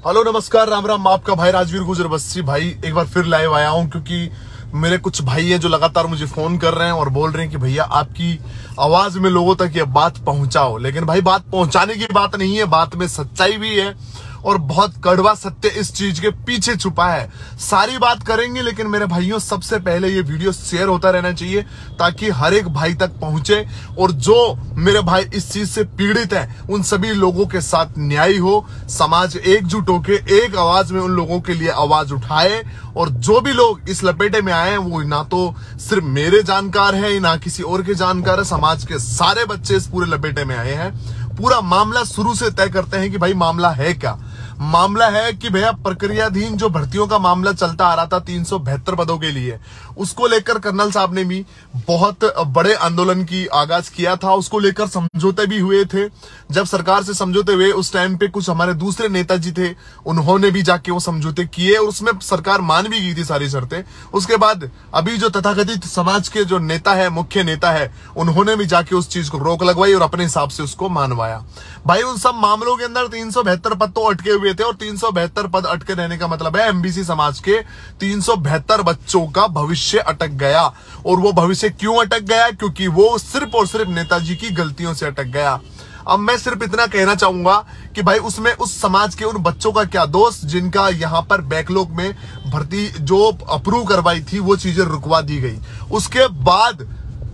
Hello नमस्कार राम राम, आपका भाई राजवीर गुजर बस्सी भाई एक बार फिर लाइव आया हूं क्योंकि मेरे कुछ भाई हैं जो लगातार मुझे फोन कर रहे हैं और बोल रहे हैं कि भैया आपकी आवाज में लोगों तक ये बात पहुंचाओ। लेकिन भाई बात पहुंचाने की बात नहीं है, बात में सच्चाई भी है और बहुत कड़वा सत्य इस चीज के पीछे छुपा है। सारी बात करेंगे लेकिन मेरे भाइयों सबसे पहले ये वीडियो शेयर होता रहना चाहिए ताकि हर एक भाई तक पहुंचे और जो मेरे भाई इस चीज से पीड़ित है उन सभी लोगों के साथ न्याय हो। समाज एकजुट होके एक आवाज में उन लोगों के लिए आवाज उठाए और जो भी लोग इस लपेटे में आए हैं वो ना तो सिर्फ मेरे जानकार है ना किसी और के जानकार है, समाज के सारे बच्चे इस पूरे लपेटे में आए हैं। पूरा मामला शुरू से तय करते हैं कि भाई मामला है क्या। मामला है कि भैया प्रक्रियाधीन जो भर्तियों का मामला चलता आ रहा था 372 पदों के लिए, उसको लेकर कर्नल साहब ने भी बहुत बड़े आंदोलन की आगाज किया था। उसको लेकर समझौते भी हुए थे। जब सरकार से समझौते हुए उस टाइम पे कुछ हमारे दूसरे नेताजी थे, उन्होंने भी जाके वो समझौते किए और उसमें सरकार मान भी गई थी सारी शर्तें। उसके बाद अभी जो तथाकथित समाज के जो नेता है, मुख्य नेता है, उन्होंने भी जाके उस चीज को रोक लगवाई और अपने हिसाब से उसको मानवाया। भाई उन सब मामलों के अंदर 372 पद तो अटके हुए थे और 372 पद अटके रहने का मतलब है एमबीसी समाज के 372 बच्चों का भविष्य अटक गया। और वो भविष्य क्यों अटक गया? क्योंकि वो सिर्फ और सिर्फ नेताजी की गलतियों से अटक गया। अब मैं सिर्फ इतना कहना चाहूंगा कि भाई उसमें उस समाज के उन बच्चों का क्या दोष जिनका यहां पर बैकलॉग में भर्ती जो अप्रूव करवाई थी वो चीजें रुकवा दी गई।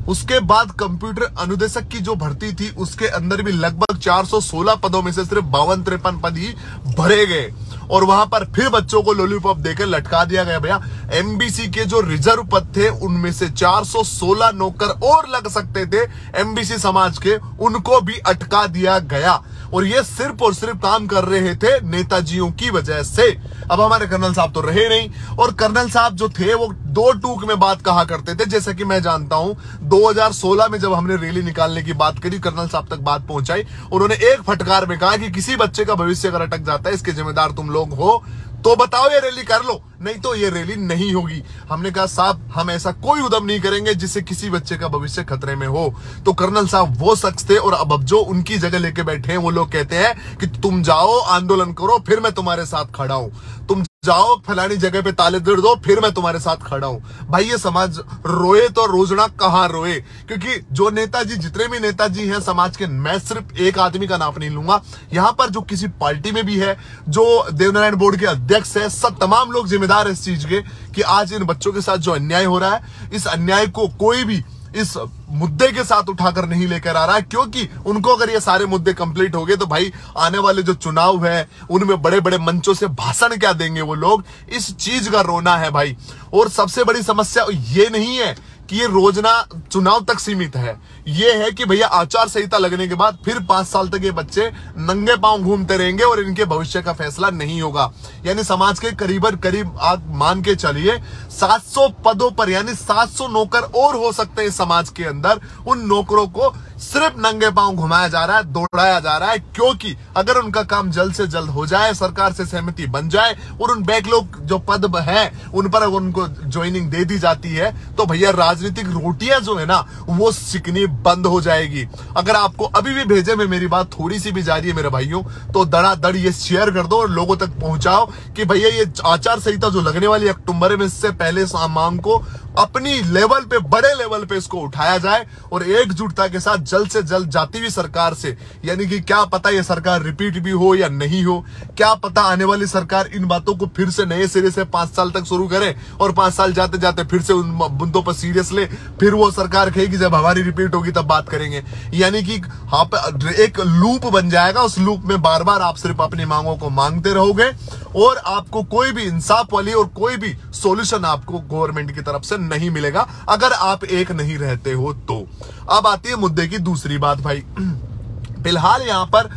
उसके बाद कंप्यूटर अनुदेशक की जो भर्ती थी उसके अंदर भी लगभग 416 पदों में से सिर्फ 52-53 पद ही भरे गए और वहां पर फिर बच्चों को लॉलीपॉप देकर लटका दिया गया। भैया एमबीसी के जो रिजर्व पद थे उनमें से 416 नौकर और लग सकते थे एमबीसी समाज के, उनको भी अटका दिया गया और ये सिर्फ और सिर्फ काम कर रहे थे नेताजियों की वजह से। अब हमारे कर्नल साहब तो रहे नहीं और कर्नल साहब जो थे वो दो टूक में बात कहा करते थे। जैसा कि मैं जानता हूं 2016 में जब हमने रैली निकालने की बात करी, कर्नल साहब तक बात पहुंचाई, उन्होंने एक फटकार में कहा कि किसी बच्चे का भविष्य अगर अटक जाता है इसके जिम्मेदार तुम लोग हो तो बताओ ये रैली कर लो, नहीं तो ये रैली नहीं होगी। हमने कहा साहब हम ऐसा कोई उद्यम नहीं करेंगे जिससे किसी बच्चे का भविष्य खतरे में हो। तो कर्नल साहब वो शख्स थे और अब जो उनकी जगह लेके बैठे हैं वो लोग कहते हैं कि तुम जाओ आंदोलन करो फिर मैं तुम्हारे साथ खड़ा हूं, तुम जाओ फलानी जगह पे ताले दे दो फिर मैं तुम्हारे साथ खड़ा हूं। भाई ये समाज रोए तो रोजना कहां रोए, क्योंकि जो नेताजी जितने भी नेताजी हैं समाज के, मैं सिर्फ एक आदमी का नाम नहीं लूंगा, यहां पर जो किसी पार्टी में भी है, जो देवनारायण बोर्ड के अध्यक्ष है, सब तमाम लोग जिम्मेदार है इस चीज के कि आज इन बच्चों के साथ जो अन्याय हो रहा है इस अन्याय को कोई भी इस मुद्दे के साथ उठाकर नहीं लेकर आ रहा है। क्योंकि उनको अगर ये सारे मुद्दे कंप्लीट हो गए तो भाई आने वाले जो चुनाव है उनमें बड़े बड़े मंचों से भाषण क्या देंगे वो लोग, इस चीज का रोना है भाई। और सबसे बड़ी समस्या ये नहीं है कि ये रोजना चुनाव तक सीमित है, ये है कि भैया आचार संहिता लगने के बाद फिर 5 साल तक ये बच्चे नंगे पांव घूमते रहेंगे और इनके भविष्य का फैसला नहीं होगा। यानी समाज के करीब आप मान के चलिए 700 पदों पर यानी 700 नौकर और हो सकते हैं समाज के अंदर। उन नौकरों को सिर्फ नंगे पांव घुमाया जा रहा है, दौड़ाया जा रहा है, क्योंकि अगर उनका काम जल्द से जल्द हो जाए, सरकार से सहमति बन जाए और उन बैकलॉग जो पद है उन पर उनको ज्वाइनिंग दे दी जाती है तो भैया राजनीतिक रोटियां जो है ना वो सिकनी बंद हो जाएगी। अगर आपको अभी भी भेजे में मेरी बात थोड़ी सी भी जा रही है मेरे भाइयों तो धड़ाधड़ ये शेयर कर दो और लोगों तक पहुंचाओ कि भैया ये आचार संहिता जो लगने वाली अक्टूबर में, इससे पहले मांग को अपनी लेवल पे, बड़े लेवल पे इसको उठाया जाए और एकजुटता के साथ जल्द से जल्द जाती हुई सरकार से, यानी कि क्या पता ये सरकार रिपीट भी हो या नहीं हो, क्या पता आने वाली सरकार इन बातों को फिर से नए सिरे से 5 साल तक शुरू करे और 5 साल जाते जाते फिर से उन मुद्दों पर सीरियस ले, फिर वो सरकार कहेगी जब हमारी रिपीट होगी तब बात करेंगे। यानी कि एक लूप बन जाएगा, उस लूप में बार बार आप सिर्फ अपनी मांगों को मांगते रहोगे और आपको कोई भी इंसाफ वाली और कोई भी सॉल्यूशन आपको गवर्नमेंट की तरफ से नहीं मिलेगा अगर आप एक नहीं रहते हो तो। अब आती है मुद्दे की दूसरी बात भाई। फिलहाल यहाँ पर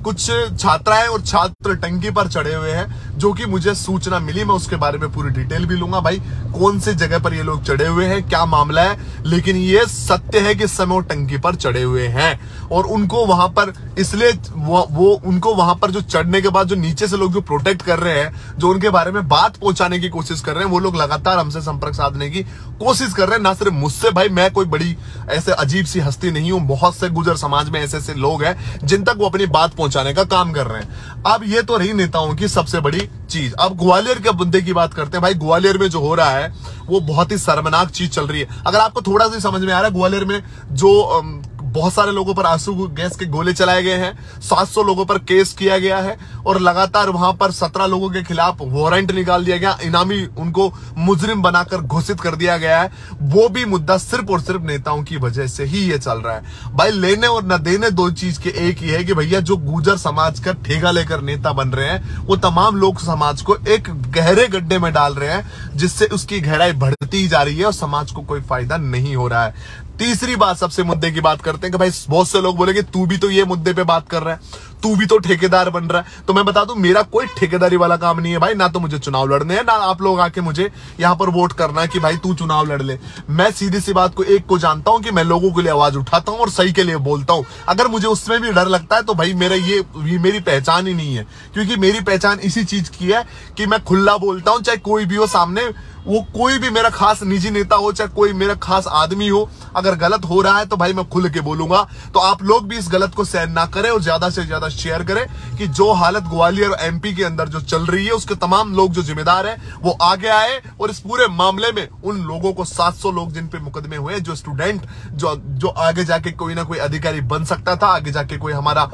कुछ छात्राएं और छात्र टंकी पर चढ़े हुए हैं जो कि मुझे सूचना मिली, मैं उसके बारे में पूरी डिटेल भी लूंगा भाई कौन से जगह पर ये लोग चढ़े हुए हैं, क्या मामला है। लेकिन ये सत्य है कि इस समय वो टंकी पर चढ़े हुए हैं और उनको वहां पर इसलिए वो उनको वहां पर जो चढ़ने के बाद जो नीचे से लोग जो प्रोटेक्ट कर रहे हैं, जो उनके बारे में बात पहुंचाने की कोशिश कर रहे हैं, वो लोग लगातार हमसे संपर्क साधने की कोशिश कर रहे हैं। ना सिर्फ मुझसे भाई, मैं कोई बड़ी ऐसे अजीब सी हस्ती नहीं हूं, बहुत से गुजर समाज में ऐसे ऐसे लोग हैं जिन तक वो अपनी बात पहुंचाने का काम कर रहे हैं। अब ये तो रही नेताओं की सबसे बड़ी चीज। अब ग्वालियर के मुद्दे की बात करते हैं। भाई ग्वालियर में जो हो रहा है वो बहुत ही शर्मनाक चीज चल रही है। अगर आपको थोड़ा सा समझ में आ रहा है, ग्वालियर में जो बहुत सारे लोगों पर आंसू गैस के गोले चलाए गए हैं, 700 लोगों पर केस किया गया है और लगातार वहां पर 17 लोगों के खिलाफ वारंट निकाल दिया गया, इनामी उनको मुजरिम बनाकर घोषित कर दिया गया है। वो भी मुद्दा सिर्फ और सिर्फ नेताओं की वजह से ही ये चल रहा है। भाई लेने और न देने दो चीज के एक ही है कि भैया जो गुर्जर समाज का ठेका लेकर नेता बन रहे हैं वो तमाम लोग समाज को एक गहरे गड्ढे में डाल रहे हैं, जिससे उसकी गहराई बढ़ती ही जा रही है और समाज को कोई फायदा नहीं हो रहा है। तीसरी बात, सबसे मुद्दे की बात करते हैं कि भाई बहुत से लोग बोलेंगे तू भी तो ये मुद्दे पे बात कर रहा है, तू भी तो ठेकेदार बन रहा है। तो मैं बता दूं, मेरा कोई ठेकेदारी वाला काम नहीं है भाई। ना तो मुझे चुनाव लड़ने हैं, ना आप लोग आके मुझे यहां पर वोट करना है कि भाई तू चुनाव लड़ ले। मैं सीधी सी बात को एक को जानता हूं कि मैं लोगों के लिए आवाज उठाता हूं और सही के लिए बोलता हूं। अगर मुझे उसमें भी डर लगता है तो भाई मेरा ये मेरी पहचान ही नहीं है, क्योंकि मेरी पहचान इसी चीज की है कि मैं खुला बोलता हूं, चाहे कोई भी हो सामने, वो कोई भी मेरा खास निजी नेता हो, चाहे कोई मेरा खास आदमी हो। अगर गलत हो रहा है तो भाई मैं खुल के बोलूंगा। तो आप लोग भी इस गलत को सहन ना करें और ज्यादा से ज्यादा शेयर करें कि जो हालत ग्वालियर और एमपी के अंदर जो चल रही है उसके तमाम लोग जो जिम्मेदार है वो आगे आए और इस पूरे मामले में उन लोगों को 700 लोग जिन पे मुकदमे हुए, जो स्टूडेंट जो आगे जाके कोई ना कोई अधिकारी बन सकता था, आगे जाके कोई हमारा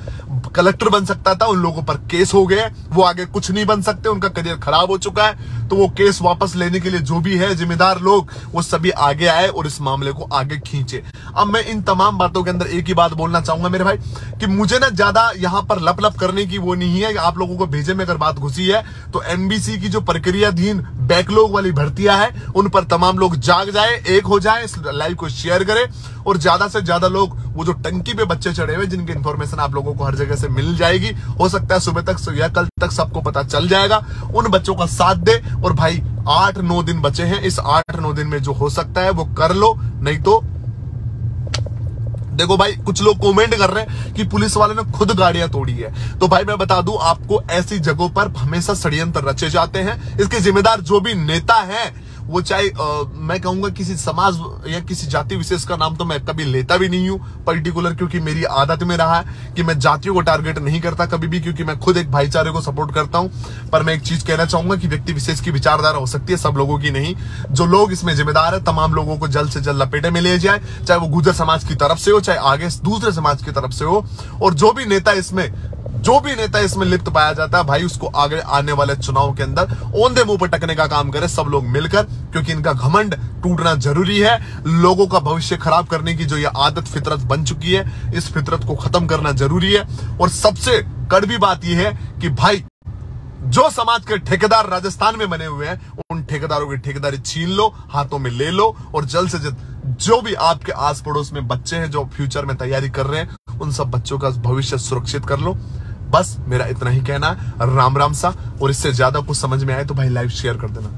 कलेक्टर बन सकता था, उन लोगों पर केस हो गए, वो आगे कुछ नहीं बन सकते, उनका करियर खराब हो चुका है। तो वो केस वापस लेने के लिए जो भी है जिम्मेदार लोग वो सभी आगे आए और इस मामले को आगे खींचे। अब मैं इन तमाम बातों के अंदर एक ही बात बोलना चाहूंगा मेरे भाई कि मुझे ना ज्यादा यहां पर लप लप करने की वो नहीं है। आप लोगों को भेजे में अगर बात घुसी है तो एमबीसी की जो प्रक्रियाधीन बैकलॉग वाली भर्तियां हैं उन पर तमाम लोग जाग जाए, एक हो जाए, इस लाइव को शेयर करें और ज्यादा से ज्यादा लोग वो जो टंकी पे बच्चे चढ़े हुए जिनकी इंफॉर्मेशन आप लोगों को हर जगह से मिल जाएगी, हो सकता है सुबह तक या कल तक सबको पता चल जाएगा, उन बच्चों का साथ दे। और भाई 8-9 दिन बचे हैं, इस 8-9 दिन में जो हो सकता है वो कर लो। नहीं तो देखो भाई, कुछ लोग कमेंट कर रहे हैं कि पुलिस वाले ने खुद गाड़ियां तोड़ी है। तो भाई मैं बता दूं आपको, ऐसी जगहों पर हमेशा षड्यंत्र रचे जाते हैं। इसके जिम्मेदार जो भी नेता है वो चाहे मैं कहूंगा किसी समाज या किसी जाति विशेष का नाम तो मैं कभी लेता भी नहीं हूं पर्टिकुलर, क्योंकि मेरी आदत में रहा है कि मैं जातियों को टारगेट नहीं करता कभी भी, क्योंकि मैं खुद एक भाईचारे को सपोर्ट करता हूं। पर मैं एक चीज कहना चाहूंगा कि व्यक्ति विशेष की विचारधारा हो सकती है, सब लोगों की नहीं। जो लोग इसमें जिम्मेदार है तमाम लोगों को जल्द से जल्द लपेटे में ले जाए, चाहे वो गुर्जर समाज की तरफ से हो, चाहे आगे दूसरे समाज की तरफ से हो। और जो भी नेता इसमें लिप्त पाया जाता है भाई, उसको आगे आने वाले चुनाव के अंदर औंधे मुंह पर टकने का काम करे सब लोग मिलकर, क्योंकि इनका घमंड टूटना जरूरी है। लोगों का भविष्य खराब करने की जो ये आदत फितरत बन चुकी है, इस फितरत को खत्म करना जरूरी है। और सबसे कड़वी बात यह है कि भाई जो समाज के ठेकेदार राजस्थान में बने हुए हैं उन ठेकेदारों की ठेकेदारी छीन लो, हाथों में ले लो और जल्द से जल्द जो भी आपके आस पड़ोस में बच्चे हैं जो फ्यूचर में तैयारी कर रहे हैं उन सब बच्चों का भविष्य सुरक्षित कर लो। बस मेरा इतना ही कहना है। राम राम सा। और इससे ज्यादा कुछ समझ में आए तो भाई लाइव शेयर कर देना।